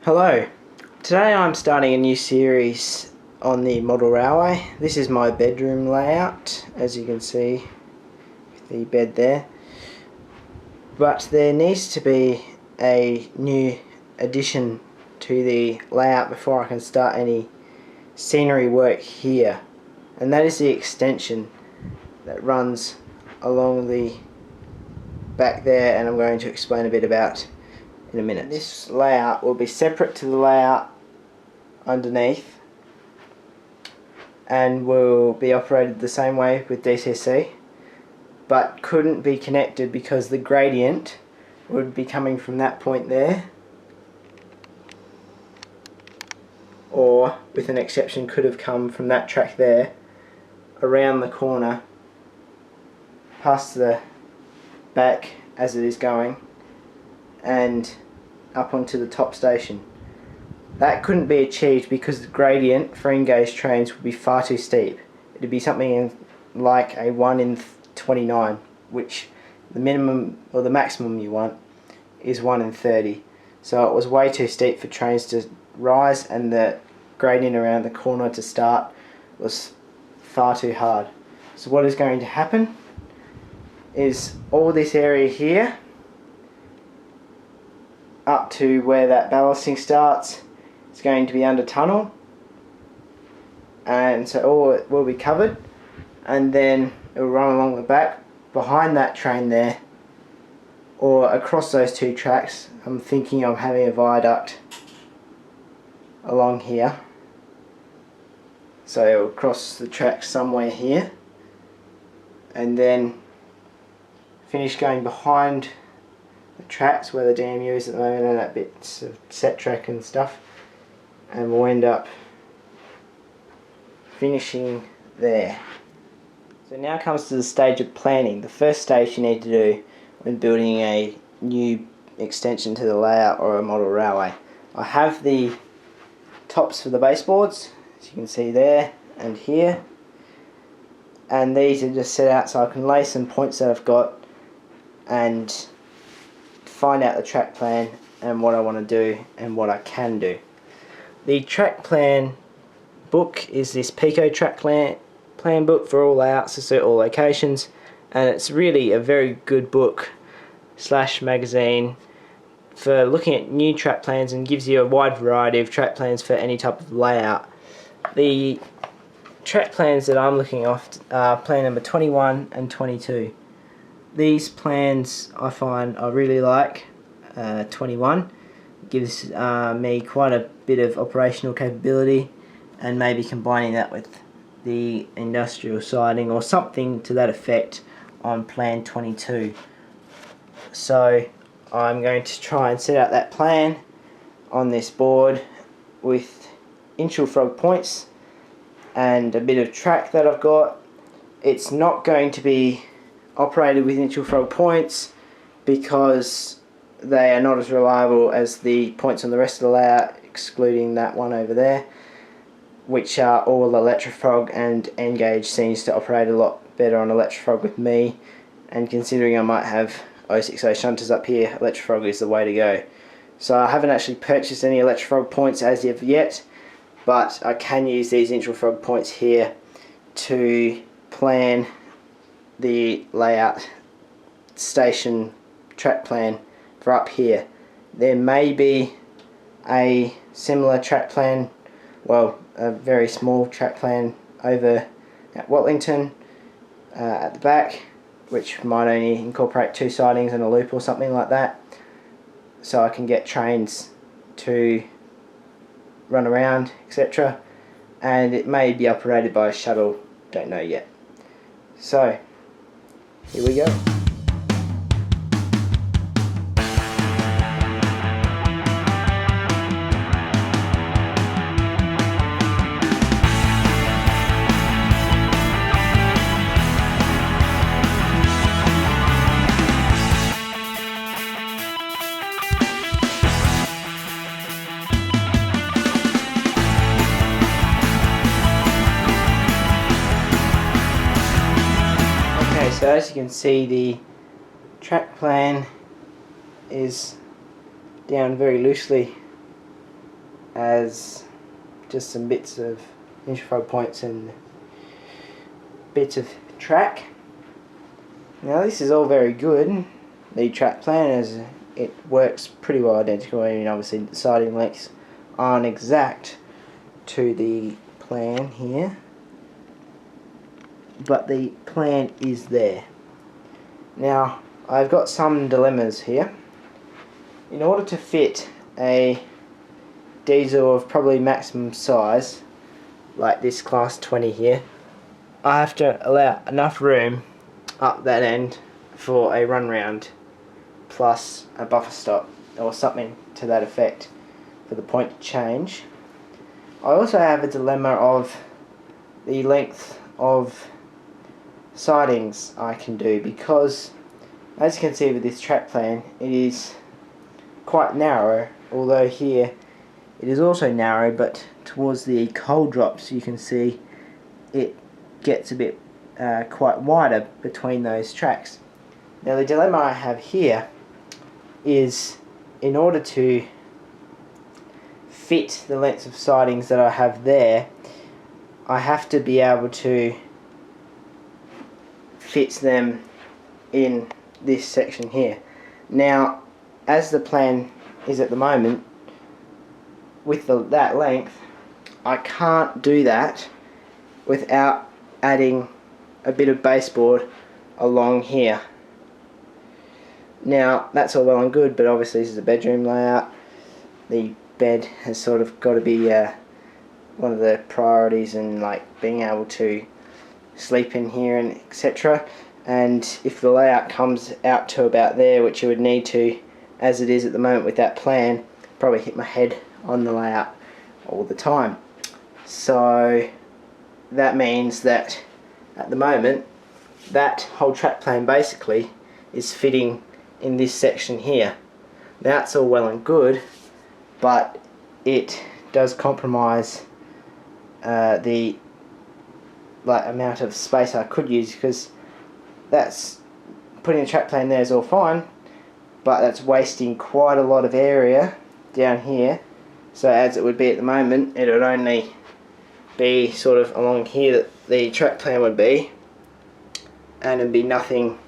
Hello, today I'm starting a new series on the model railway. This is my bedroom layout, as you can see with the bed there. But there needs to be a new addition to the layout before I can start any scenery work here. And that is the extension that runs along the back there, and I'm going to explain a bit about in a minute. This layout will be separate to the layout underneath and will be operated the same way with DCC, but couldn't be connected because the gradient would be coming from that point there, or with an exception could have come from that track there around the corner past the back as it is going and up onto the top station. That couldn't be achieved because the gradient for engaged trains would be far too steep. It would be something like a 1 in 29, which the minimum or the maximum you want is 1 in 30. So it was way too steep for trains to rise, and the gradient around the corner to start was far too hard. So what is going to happen is all this area here up to where that ballasting starts is going to be under tunnel, and so all it will be covered, and then it will run along the back behind that train there, or across those two tracks. I'm thinking of having a viaduct along here, so it will cross the tracks somewhere here and then finish going behind the tracks where the DMU is at the moment, and that bit's of set track and stuff, and we'll end up finishing there. So now comes to the stage of planning. The first stage you need to do when building a new extension to the layout or a model railway. I have the tops for the baseboards, as you can see there and here, and these are just set out so I can lay some points that I've got and find out the track plan and what I want to do and what I can do. The track plan book is this Pico track plan book for all layouts to suit all locations, and it's really a very good book / magazine for looking at new track plans, and gives you a wide variety of track plans for any type of layout. The track plans that I'm looking off are plan number 21 and 22. These plans I find I really like. 21 gives me quite a bit of operational capability, and maybe combining that with the industrial siding or something to that effect on plan 22. So I'm going to try and set out that plan on this board with Inchel Frog points and a bit of track that I've got. It's not going to be operated with Inchel Frog points because they are not as reliable as the points on the rest of the layout, excluding that one over there, which are all Electrofrog, and N-Gauge seems to operate a lot better on Electrofrog with me, and considering I might have 060 shunters up here, Electrofrog is the way to go. So I haven't actually purchased any Electrofrog points as of yet, but I can use these Inchel Frog points here to plan the layout station track plan for up here. There may be a similar track plan, well, a very small track plan over at Watlington at the back, which might only incorporate 2 sidings and a loop or something like that, so I can get trains to run around, etc. And it may be operated by a shuttle, don't know yet. So here we go. So as you can see, the track plan is down very loosely as just some bits of interfold points and bits of track. Now this is all very good, the track plan, as it works pretty well identical. I mean, obviously the siding lengths aren't exact to the plan here, but the plan is there. Now I've got some dilemmas here. In order to fit a diesel of probably maximum size, like this class 20 here, I have to allow enough room up that end for a run round plus a buffer stop or something to that effect for the point to change. I also have a dilemma of the length of sidings I can do, because as you can see with this track plan, it is quite narrow, although here it is also narrow, but towards the coal drops you can see it gets a bit quite wider between those tracks. Now the dilemma I have here is, in order to fit the lengths of sidings that I have there, I have to be able to fit them in this section here. Now as the plan is at the moment, with that length, I can't do that without adding a bit of baseboard along here. Now that's all well and good, but obviously this is a bedroom layout. The bed has sort of got to be one of the priorities, and like being able to sleep in here and etc. And if the layout comes out to about there, which you would need to, as it is at the moment with that plan, probably hit my head on the layout all the time. So that means that at the moment that whole track plan basically is fitting in this section here. That's all well and good, but it does compromise the amount of space I could use, because that's putting a track plan there is all fine, but that's wasting quite a lot of area down here. So as it would be at the moment, it would only be sort of along here that the track plan would be, and it'd be nothing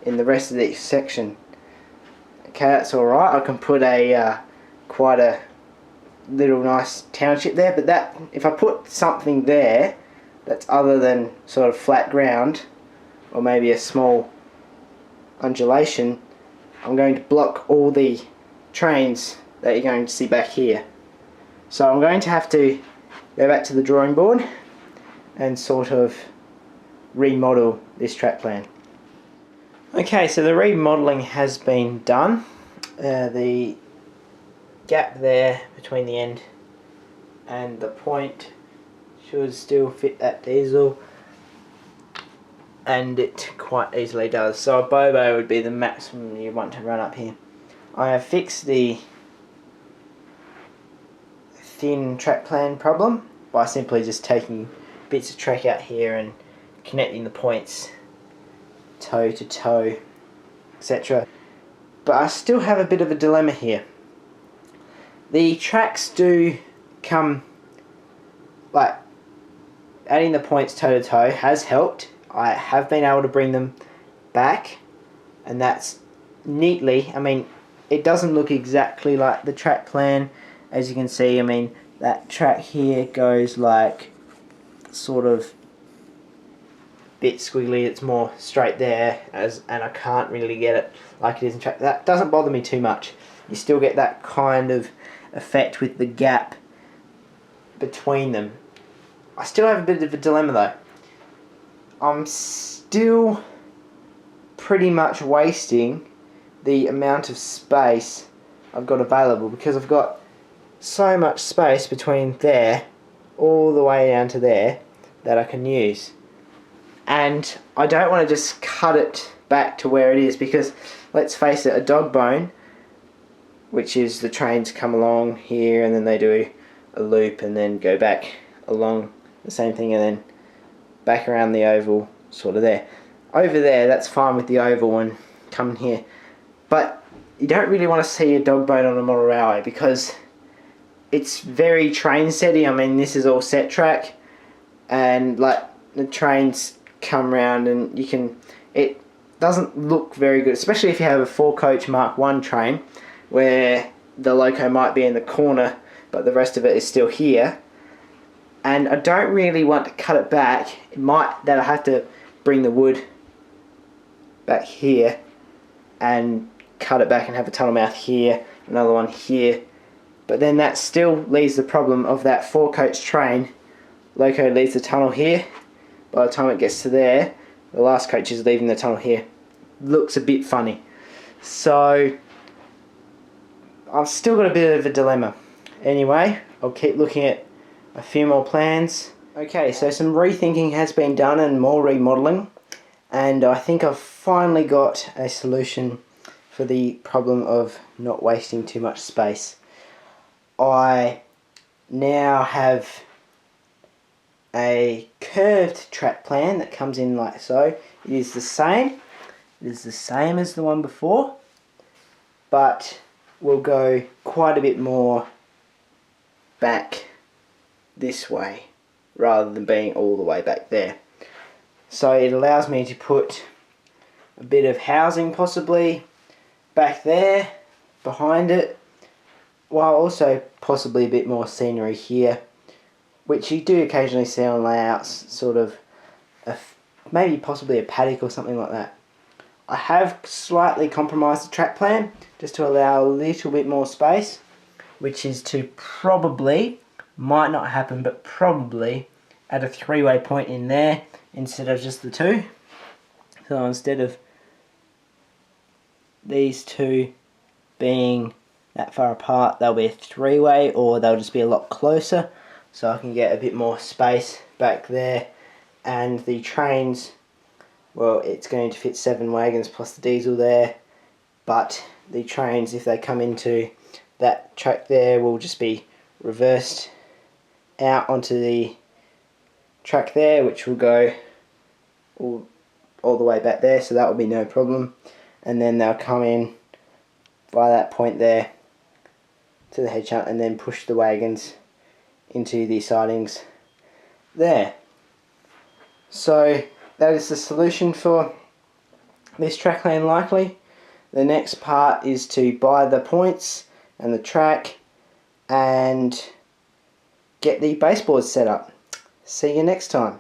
in the rest of the section. Okay, that's alright. I can put a quite a little nice township there, but that, if I put something there that's other than sort of flat ground or maybe a small undulation, I'm going to block all the trains that you're going to see back here. So I'm going to have to go back to the drawing board and sort of remodel this track plan. Okay, so the remodeling has been done. The gap there between the end and the point should still fit that diesel, and it quite easily does. So a Bobo would be the maximum you want to run up here. I have fixed the thin track plan problem by simply just taking bits of track out here and connecting the points toe to toe, etc. But I still have a bit of a dilemma here. The tracks do come, like, adding the points toe to toe has helped. I have been able to bring them back, and that's neatly. I mean, it doesn't look exactly like the track plan, as you can see. I mean, that track here goes like sort of bit squiggly. It's more straight there, and I can't really get it like it is in track. That doesn't bother me too much. You still get that kind of effect with the gap between them. I still have a bit of a dilemma though. I'm still pretty much wasting the amount of space I've got available, because I've got so much space between there all the way down to there that I can use. And I don't want to just cut it back to where it is, because let's face it, a dog bone, which is the trains come along here and then they do a loop and then go back along the same thing and then back around the oval sort of there. Over there, that's fine with the oval and coming here. But you don't really want to see a dog bone on a model railway, because it's very train setty. I mean, this is all set track, and like the trains come round, and it doesn't look very good, especially if you have a 4-coach Mark 1 train where the loco might be in the corner but the rest of it is still here. And I don't really want to cut it back. It might that I have to bring the wood back here and cut it back and have a tunnel mouth here, another one here. But then that still leaves the problem of that 4-coach train. Loco leaves the tunnel here. By the time it gets to there, the last coach is leaving the tunnel here. Looks a bit funny. So I've still got a bit of a dilemma. Anyway, I'll keep looking at a few more plans. Okay, so some rethinking has been done and more remodelling, and I think I've finally got a solution for the problem of not wasting too much space. I now have a curved track plan that comes in like so. It is the same. It is the same as the one before, but will go quite a bit more back this way rather than being all the way back there. So it allows me to put a bit of housing possibly back there behind it, while also possibly a bit more scenery here, which you do occasionally see on layouts, sort of maybe possibly a paddock or something like that. I have slightly compromised the track plan just to allow a little bit more space, which is to probably, might not happen, but probably add a 3-way point in there instead of just the 2. So instead of these two being that far apart, they'll be a 3-way, or they'll just be a lot closer, so I can get a bit more space back there. And the trains, well, it's going to fit 7 wagons plus the diesel there, but the trains, if they come into that track there, will just be reversed out onto the track there, which will go all the way back there, so that will be no problem. And then they'll come in by that point there to the head shunt and then push the wagons into the sidings there. So that is the solution for this track lane likely. The next part is to buy the points and the track and get the baseboards set up. See you next time.